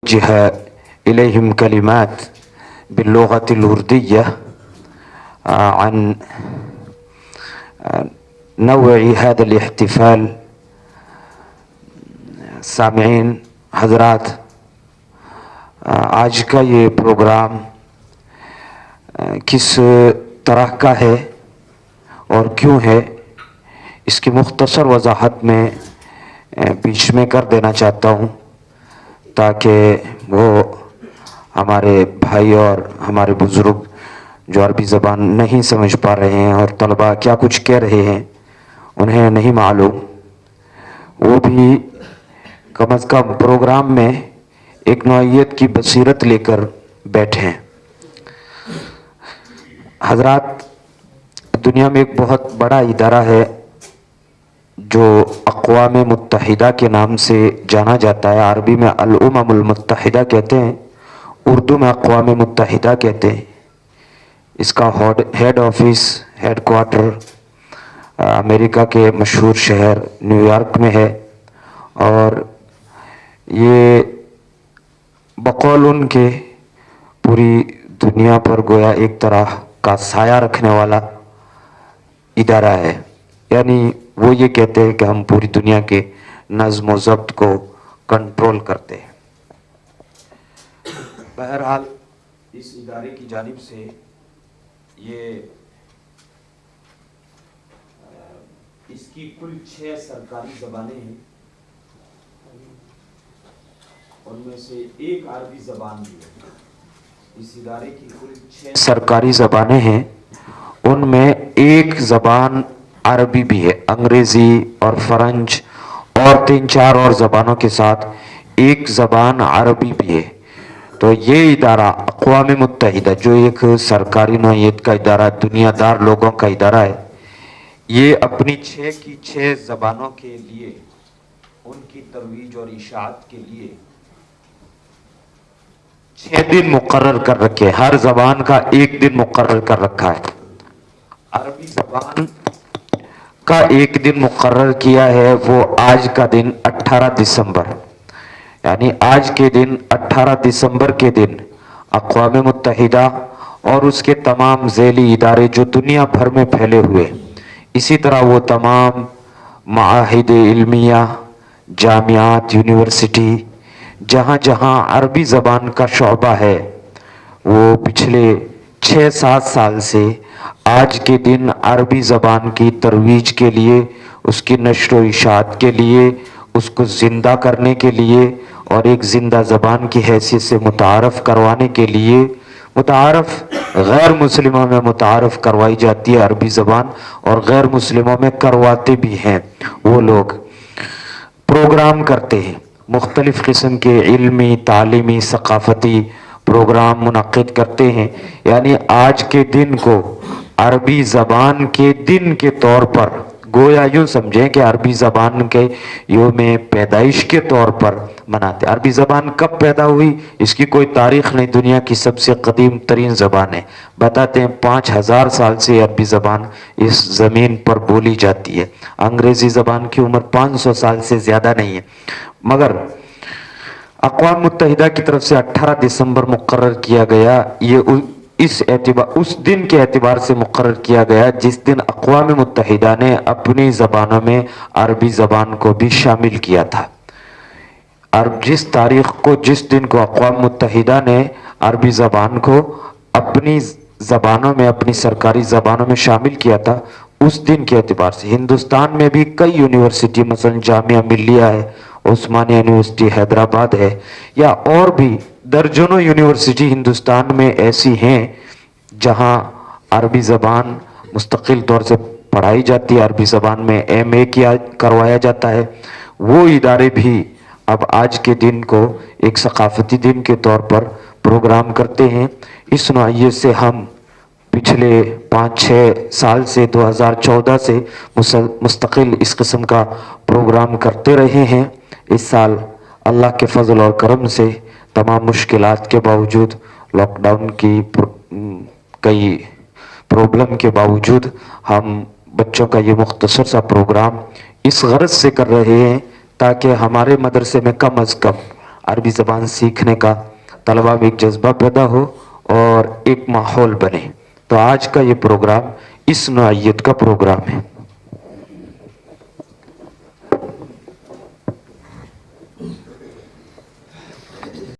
وجه إليهم كلمات باللغة الأردية عن نوع هذا الاحتفال. سامعین حضرات، آج کا یہ پروگرام کس طرح کا ہے اور کیوں ہے، اس کی مختصر وضاحت میں بیچ میں کر دینا چاہتا ہوں تاکہ وہ ہمارے بھائی اور ہمارے بزرگ جو عربی زبان نہیں سمجھ پا رہے ہیں اور طلباء کیا کچھ کہہ رہے ہیں انہیں نہیں معلوم، وہ بھی کم از کم پروگرام میں ایک نوعیت کی بصیرت لے کر بیٹھیں۔ حضرات، دنیا میں ایک بہت بڑا ادارہ ہے جو اقوام متحدہ کے نام سے جانا جاتا ہے۔ عربی میں الامم المتحدہ کہتے ہیں، اردو میں اقوام متحدہ کہتے ہیں۔ اس کا ہیڈ آفس، ہیڈ کوارٹر امریکہ کے مشہور شہر نیو یارک میں ہے، اور یہ بقول ان کے پوری دنیا پر گویا ایک طرح کا سایہ رکھنے والا ادارہ ہے، یعنی وہ یہ کہتے ہیں کہ ہم پوری دنیا کے نظم و ضبط کو کنٹرول کرتے ہیں۔ بہرحال اس ادارے کی جانب سے یہ اس کی کل 6 سرکاری زبانیں ہیں، ان میں سے ایک عربی زبان بھی ہے۔ اس ادارے کی کل 6 سرکاری زبانیں ہیں، ان میں ایک زبان عربی بھی ہے، انگریزی اور فرنچ اور 3-4 اور زبانوں کے ساتھ ایک زبان عربی بھی ہے۔ تو یہ ادارہ اقوام متحدہ جو ایک سرکاری نوعیت کا ادارہ، دنیا دار لوگوں کا ادارہ ہے، یہ اپنی 6 کی 6 زبانوں کے لیے، ان کی ترویج اور اشاعت کے لیے 6 دن مقرر کر رکھے، ہر زبان کا ایک دن مقرر کر رکھا ہے۔ عربی زبان کا ایک دن مقرر کیا ہے، وہ آج کا دن 18 دسمبر، یعنی آج کے دن 18 دسمبر کے دن اقوام متحدہ اور اس کے تمام ذیلی ادارے جو دنیا بھر میں پھیلے ہوئے، اسی طرح وہ تمام معاہد علمیہ، جامعات، یونیورسٹی، جہاں جہاں عربی زبان کا شعبہ ہے، وہ پچھلے 6-7 سال سے آج کے دن عربی زبان کی ترویج کے لیے، اس کی نشر و اشاعت کے لیے، اس کو زندہ کرنے کے لیے اور ایک زندہ زبان کی حیثیت سے متعارف کروانے کے لیے، غیر مسلموں میں متعارف کروائی جاتی ہے عربی زبان، اور غیر مسلموں میں کرواتے بھی ہیں۔ وہ لوگ پروگرام کرتے ہیں، مختلف قسم کے علمی، تعلیمی، ثقافتی پروگرام منعقد کرتے ہیں، یعنی آج کے دن کو عربی زبان کے دن کے طور پر، گویا یوں سمجھیں کہ عربی زبان کے یوم پیدائش کے طور پر مناتے ہیں۔ عربی زبان کب پیدا ہوئی اس کی کوئی تاریخ نہیں، دنیا کی سب سے قدیم ترین زبان ہے، بتاتے ہیں 5000 سال سے عربی زبان اس زمین پر بولی جاتی ہے۔ انگریزی زبان کی عمر 500 سال سے زیادہ نہیں ہے، مگر اقوام متحدہ کی طرف سے 18 دسمبر مقرر کیا گیا۔ یہ اس دن کے اعتبار سے مقرر کیا گیا جس دن اقوام متحدہ نے اپنی زبانوں میں عربی زبان کو بھی شامل کیا تھا۔ جس تاریخ کو، جس دن کو اقوام متحدہ نے عربی زبان کو اپنی زبانوں میں، اپنی سرکاری زبانوں میں شامل کیا تھا، اس دن کے اعتبار سے ہندوستان میں بھی کئی یونیورسٹی، مثلا جامعہ ملیہ ہے، عثمانیہ یونیورسٹی حیدرآباد ہے، یا اور بھی درجنوں یونیورسٹی ہندوستان میں ایسی ہیں جہاں عربی زبان مستقل طور سے پڑھائی جاتی ہے، عربی زبان میں MA کروایا جاتا ہے۔ وہ ادارے بھی اب آج کے دن کو ایک ثقافتی دن کے طور پر پروگرام کرتے ہیں۔ اس نوعیت سے ہم پچھلے 5-6 سال سے 2014 سے مستقل اس قسم کا پروگرام کرتے رہے ہیں۔ اس سال اللہ کے فضل اور کرم سے تمام مشکلات کے باوجود، لاک ڈاؤن کی کئی پرابلم کے باوجود، ہم بچوں کا یہ مختصر سا پروگرام اس غرض سے کر رہے ہیں تاکہ ہمارے مدرسے میں کم از کم عربی زبان سیکھنے کا طلبہ میں ایک جذبہ پیدا ہو اور ایک ماحول بنے. تو آج کا یہ پروگرام اس نوعیت کا پروگرام ہے.